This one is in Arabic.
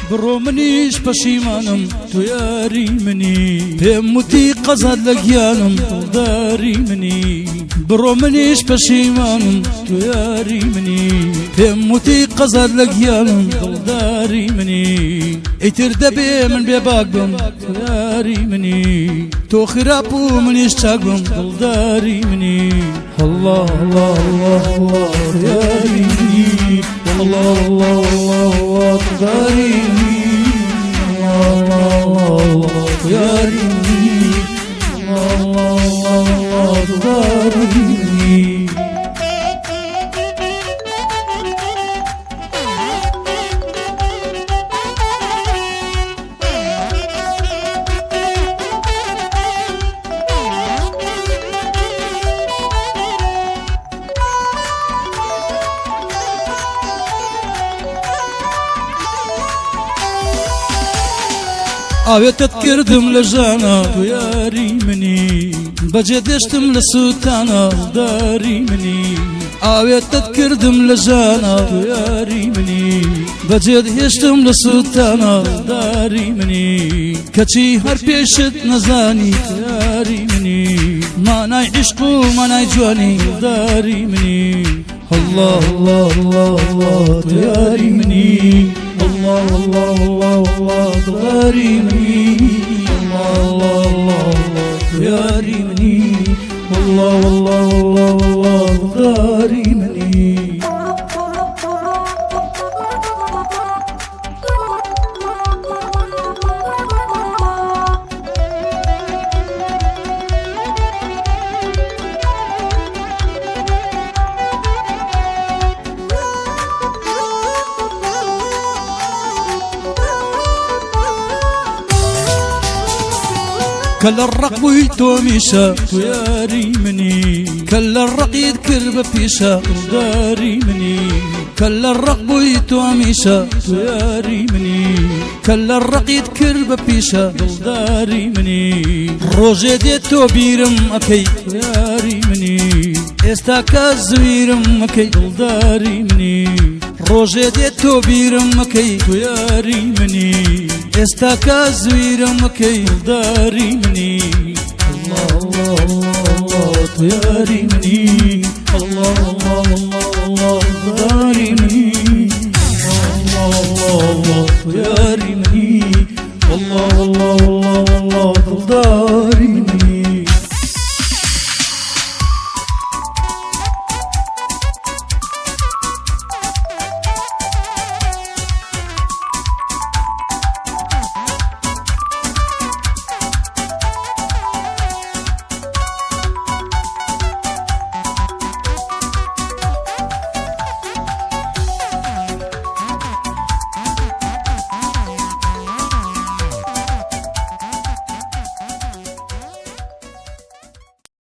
بڕۆ منیش پەشیمانم تۆ یاری منی پێم وتی قەزات لە گیانم دڵداری منی بڕۆ منیش پەشیمانم تۆ یاری منی پێم وتی قەزات لە گیانم دڵداری منی ئیتر دەبێ من بێباک بم تۆ یاری منی تۆ خراپ و منیش چاک بم دڵداری منی الله الله الله الله یاری منی الله الله الله الله دڵداری منی الله الله یاری منی الله الله دڵداری منی ئاوێتت کردم لە ژانە تۆ یاری منی بەجێ دێشتم لە سوتانە دڵداری منی ئاوێتت کردم لە ژانە تۆ یاری منی بەجێ هێشتم لە سوتانە دڵداری منی کەچی هەر پێشت نەزانی تۆ یاری منی مانای عشق و مانای جوانی دڵداری منی الله الله الله الله تۆ یاری منی الله الله الله الله دڵداری منی الله الله الله الله یاری منی الله الله الله الله دڵداری منی كل الرق ويتو ميشا وياري مني كل الرق يذكر بفيشا داري مني كل الرق ويتو ميشا وياري مني كل الرق يذكر بفيشا داري مني روجي ديتو بيرم اكي وياري مني استاكا زويرم اكي داري مني روجي ديتو بيرم اكي وياري مني استاكا زويرم اكي داري مني الله الله الله الله ياري مني الله الله الله الله داري مني الله الله الله ياري مني